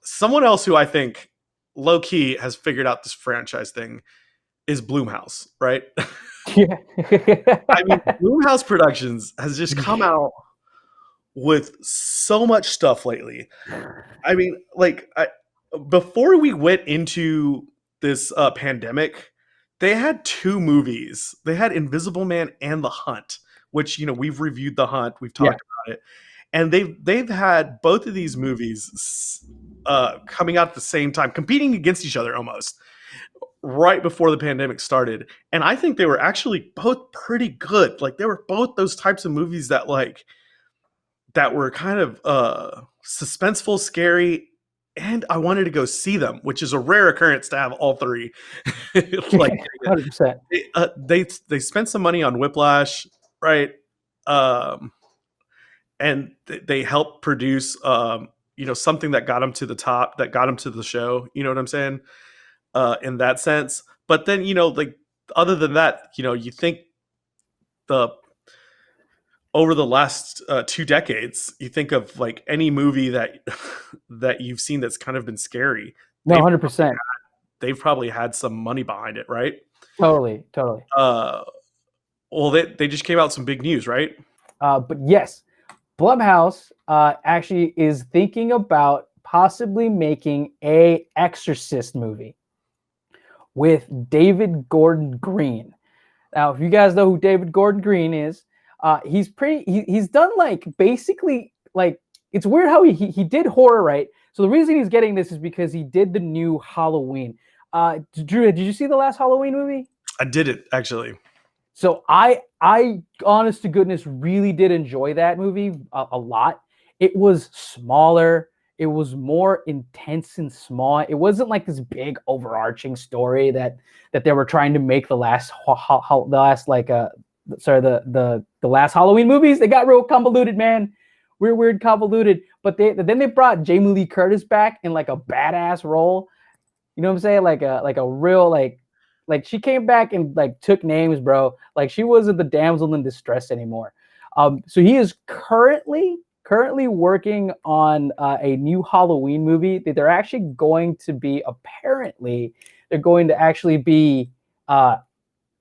Someone else who I think low key has figured out this franchise thing is Blumhouse, right? Yeah. I mean, Blumhouse Productions has just come out with so much stuff lately. I mean, like, before we went into this pandemic, they had two movies. They had Invisible Man and The Hunt, which we've reviewed The Hunt, we've talked about it, and they've had both of these movies coming out at the same time, competing against each other almost right before the pandemic started. And I think they were actually both pretty good. Like, they were both those types of movies that were kind of suspenseful, scary, and I wanted to go see them, which is a rare occurrence to have all three. Like 100%. They spent some money on Whiplash, right? And they helped produce something that got them to the top, that got them to the show. You know what I'm saying? In that sense. But then like, other than that, you think over the last 2 decades, you think of like any movie that you've seen that's kind of been scary. No, 100%. They've probably had some money behind it, right? Totally. Well, they just came out some big news, right? But yes, Blumhouse actually is thinking about possibly making a Exorcist movie with David Gordon Green. Now, if you guys know who David Gordon Green is, he's done like basically like, it's weird how he did horror, right? So the reason he's getting this is because he did the new Halloween. Drew, did you see the last Halloween movie? I did it, actually. So I honest to goodness really did enjoy that movie a lot. It was smaller. It was more intense and small. It wasn't like this big overarching story that they were trying to make the last Halloween movies. They got real convoluted, man. Weird convoluted. But then they brought Jamie Lee Curtis back in like a badass role. You know what I'm saying? Like a real like she came back and like took names, bro. Like, she wasn't the damsel in distress anymore. So he is currently working on a new Halloween movie that they're actually going to be, apparently they're going to actually be 1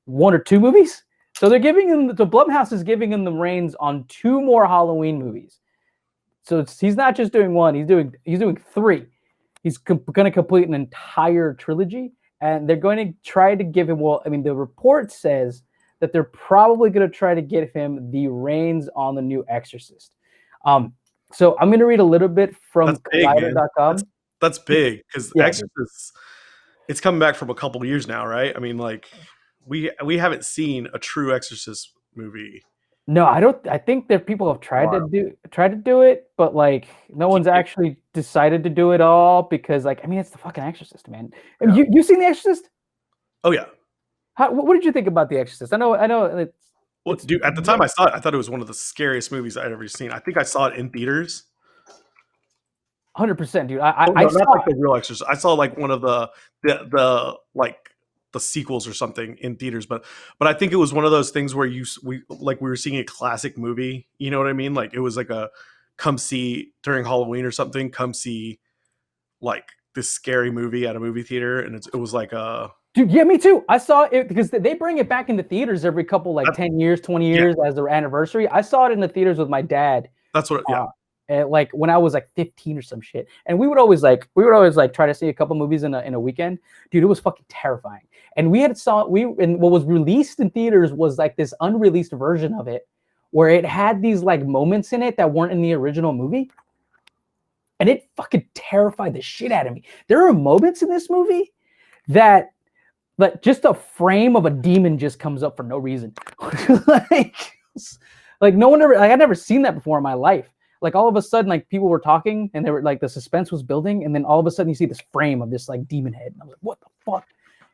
or 2 movies. So they're giving him, the Blumhouse is giving him the reins on 2 more Halloween movies. So he's not just doing 1, he's doing 3. He's going to complete an entire trilogy, and they're going to try to give him, the report says that they're probably going to try to give him the reins on the new Exorcist. So I'm going to read a little bit from Collider.com. That's big, because Exorcist, it's coming back from a couple of years now, right? I mean, like, we haven't seen a true Exorcist movie. No, I don't. I think that people have tried to do it, but like no one's actually decided to do it all, because like, I mean, it's the fucking Exorcist, man. Yeah. You seen The Exorcist? Oh yeah. What did you think about The Exorcist? I know. Well, dude, at the time I saw it, I thought it was one of the scariest movies I'd ever seen. I think I saw it in theaters. 100%, dude. I saw not like the real Exorcist. I saw like one of the sequels or something in theaters, but I think it was one of those things where we were seeing a classic movie. You know what I mean? Like, it was like a come see during Halloween or something. Come see like this scary movie at a movie theater, and it was like a. Dude, yeah, me too. I saw it because they bring it back into theaters every couple 10 years, 20 years as their anniversary. I saw it in the theaters with my dad. That's what. Yeah. And like when I was like 15 or some shit, and we would always try to see a couple movies in a weekend. Dude, it was fucking terrifying. And what was released in theaters was like this unreleased version of it, where it had these like moments in it that weren't in the original movie, and it fucking terrified the shit out of me. There are moments in this movie that just a frame of a demon just comes up for no reason. like no one ever, like I'd never seen that before in my life. Like all of a sudden, like people were talking and they were like, the suspense was building, and then all of a sudden you see this frame of this like demon head, and I was like, what the fuck?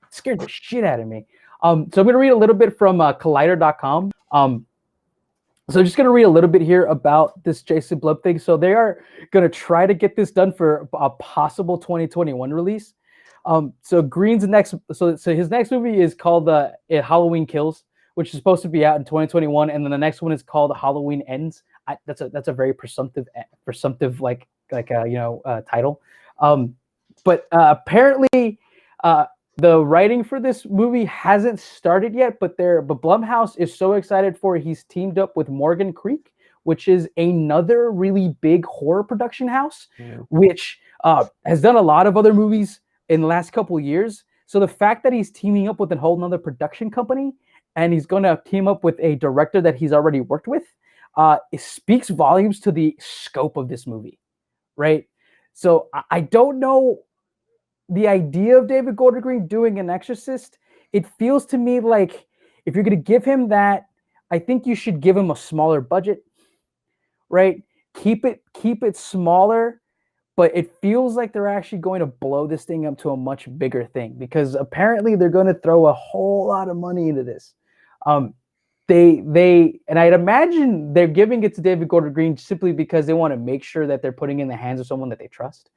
It scared the shit out of me. So I'm gonna read a little bit from Collider.com. So just gonna read a little bit here about this Jason Blum thing. So they are gonna try to get this done for a possible 2021 release. So Green's his next movie is called Halloween Kills, which is supposed to be out in 2021, and then the next one is called Halloween Ends. That's a very presumptive like title. But apparently, the writing for this movie hasn't started yet. But Blumhouse is so excited for it, he's teamed up with Morgan Creek, which is another really big horror production house, which has done a lot of other movies in the last couple of years. So the fact that he's teaming up with a whole nother production company, and he's going to team up with a director that he's already worked with, it speaks volumes to the scope of this movie, right? So I don't know the idea of David Gordon Green doing an Exorcist. It feels to me like if you're going to give him that, I think you should give him a smaller budget, right? Keep it smaller, but it feels like they're actually going to blow this thing up to a much bigger thing, because apparently they're going to throw a whole lot of money into this. And I'd imagine they're giving it to David Gordon Green simply because they want to make sure that they're putting in the hands of someone that they trust.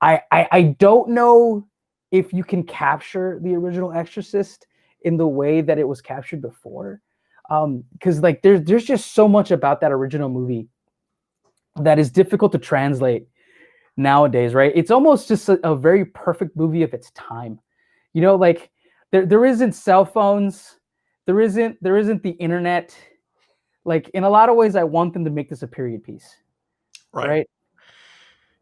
I don't know if you can capture the original Exorcist in the way that it was captured before, because like there's just so much about that original movie that is difficult to translate nowadays, right? It's almost just a very perfect movie of its time. Like there isn't cell phones, there isn't the internet. Like in a lot of ways, I want them to make this a period piece, right?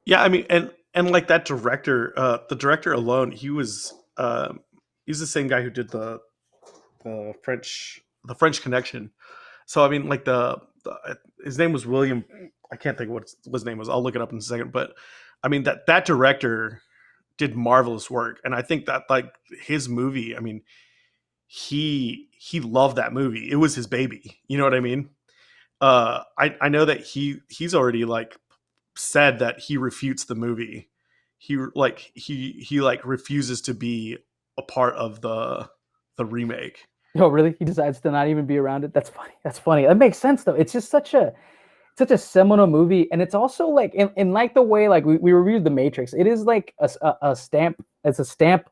Yeah, I mean, and like that director, the director alone, he's the same guy who did the French Connection. So I mean, like his name was William. I can't think of what his name was. I'll look it up in a second. But I mean that director did marvelous work, and I think that like his movie. I mean, he loved that movie. It was his baby. You know what I mean? I know that he's already like said that he refutes the movie. He refuses to be a part of the remake. Oh, really? He decides to not even be around it? That's funny. That's funny. That makes sense, though. It's just such a seminal movie, and it's also like in like the way like we reviewed The Matrix. It is like a stamp. It's a stamp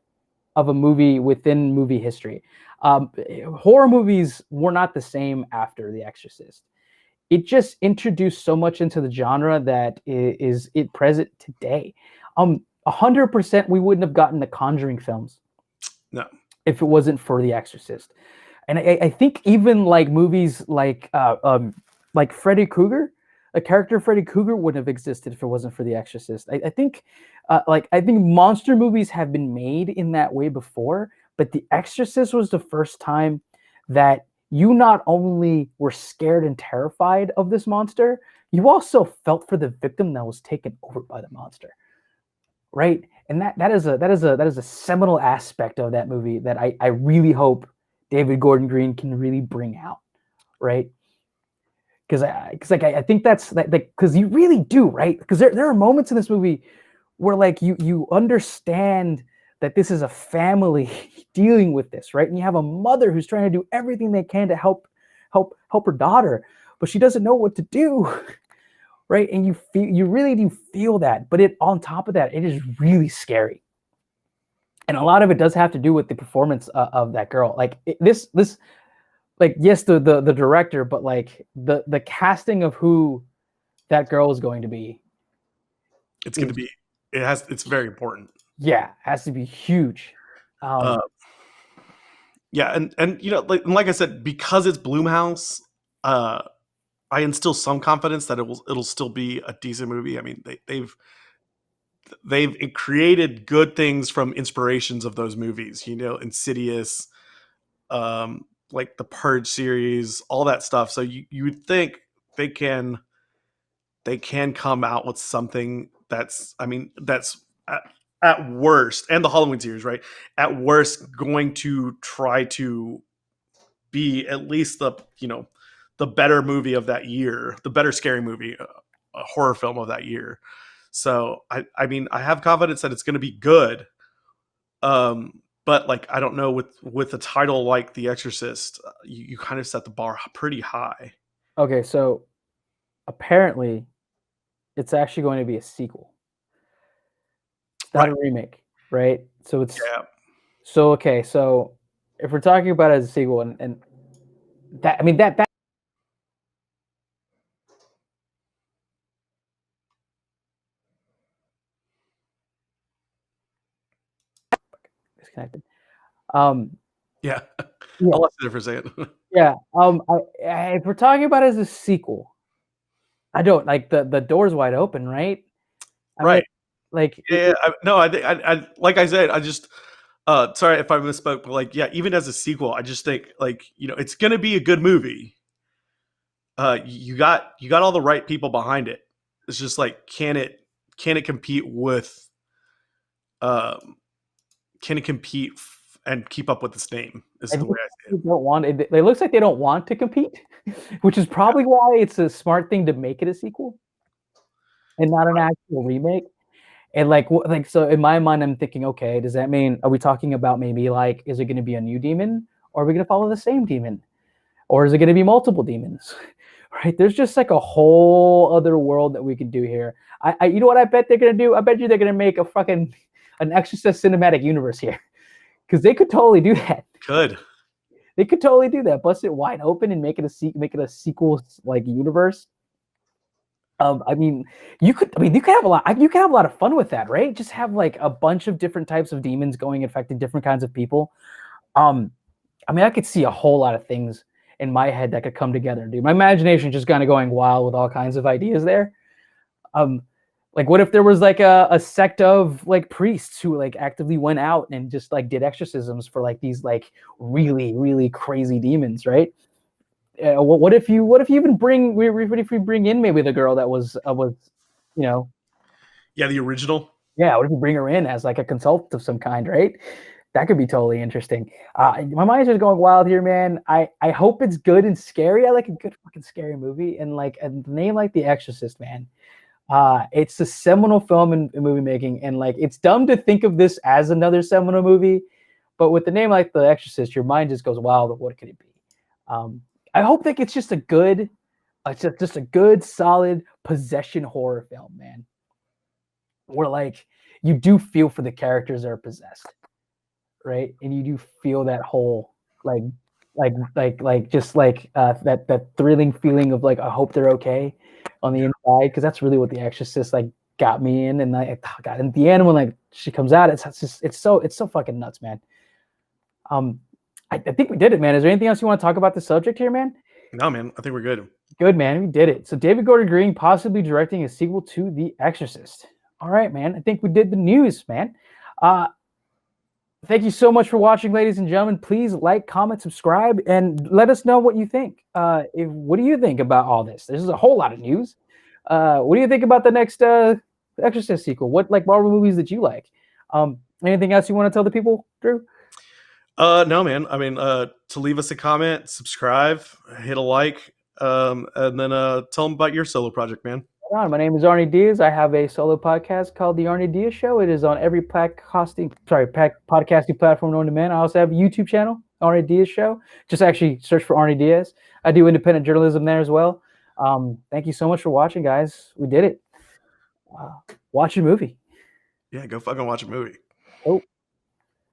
of a movie within movie history. Horror movies were not the same after The Exorcist. It just introduced so much into the genre that is it present today. 100% we wouldn't have gotten the Conjuring films. No. If it wasn't for The Exorcist. And I think even like movies like Freddy Krueger, a character Freddy Krueger wouldn't have existed if it wasn't for The Exorcist. I think monster movies have been made in that way before, but The Exorcist was the first time that you not only were scared and terrified of this monster, you also felt for the victim that was taken over by the monster, right? And that is a seminal aspect of that movie that I really hope David Gordon Green can really bring out, right? Because I think that's like because you really do, right? Because there are moments in this movie where like you understand that this is a family dealing with this, right? And you have a mother who's trying to do everything they can to help her daughter, but she doesn't know what to do, right? And you really do feel that, but on top of that, it is really scary, and a lot of it does have to do with the performance of that girl. Like this, like yes, the director, but like the casting of who that girl is going to be. It's going to be. It's very important. Yeah, has to be huge. Yeah, and like I said, because it's Blumhouse, I instill some confidence that it'll still be a decent movie. I mean, they've created good things from inspirations of those movies. Insidious, like the Purge series, all that stuff. So you would think they can come out with something that's at worst, and the Halloween series, right? At worst, going to try to be at least the better movie of that year, the better scary movie, a horror film of that year. So I mean, I have confidence that it's going to be good. But like, I don't know, with a title like The Exorcist, you kind of set the bar pretty high. Okay, so apparently it's actually going to be a sequel. It's not a remake, right? So it's so okay. So if we're talking about it as a sequel, and that, I mean that disconnected. Um, Yeah. I yeah, lost it there for a second. yeah. If we're talking about it as a sequel, I don't like the door's wide open, right? I mean, Right. like Yeah, no, I think I like I said, I just sorry if I misspoke, but like, yeah, even as a sequel, I just think like, it's gonna be a good movie. You got all the right people behind it. It's just like, can it compete with um can it compete and keep up with its name? Is I the think way I see they it. don't want it. It looks like they don't want to compete, which is probably why it's a smart thing to make it a sequel and not an actual remake. And like so in my mind, I'm thinking, okay, does that mean are we talking about maybe like is it going to be a new demon, or are we going to follow the same demon, or is it going to be multiple demons? Right? There's just like a whole other world that we could do here. You know what I bet they're going to do? I bet you they're going to make a fucking an Exorcist cinematic universe here because they could totally do that. Good. They could totally do that. Bust it wide open and make it a sequel like universe. I mean, you could have a lot. You could have a lot of fun with that, right? Just have like a bunch of different types of demons going affecting different kinds of people. Um, I mean, I could see a whole lot of things in my head that could come together, dude. My imagination just kind of going wild with all kinds of ideas there. Um, like what if there was like a sect of like priests who like actively went out and just like did exorcisms for like these like really really crazy demons, right? What if you even bring what if we bring in maybe the girl that was you know Yeah, the original. yeah, what if you bring her in as like a consultant of some kind, right? That could be totally interesting. My mind's just going wild here, man. I hope it's good and scary. I like a good fucking scary movie, and like a name like The Exorcist, man. It's a seminal film in movie making, and like it's dumb to think of this as another seminal movie, but with the name like The Exorcist, your mind just goes wild. What could it be? Um, I hope that it's just a good, just a good, solid possession horror film, man. Where like you do feel for the characters that are possessed, right? And you do feel that whole like just like that thrilling feeling of like I hope they're okay on the inside, because that's really what The Exorcist like got me in. And I got in the end when like she comes out, it's so fucking nuts, man. I think we did it, man. Is there anything else you want to talk about the subject here, man? No, man, I think we're good. Good, man. We did it. So David Gordon Green possibly directing a sequel to The Exorcist. All right, man. I think we did the news, man. Thank you so much for watching, ladies and gentlemen. Please like, comment, subscribe, and let us know what you think. What do you think about all this? This is a whole lot of news. What do you think about the next Exorcist sequel? What like Marvel movies that you like? Anything else you want to tell the people, Drew? No, man. I mean, to leave us a comment, subscribe, hit a like, and then tell them about your solo project, man. My name is Arnie Diaz. I have a solo podcast called The Arnie Diaz Show. It is on every podcasting platform known to man. I also have a YouTube channel, Arnie Diaz Show. Just actually search for Arnie Diaz. I do independent journalism there as well. Thank you so much for watching, guys. We did it. Watch a movie. Yeah, go fucking watch a movie. Oh.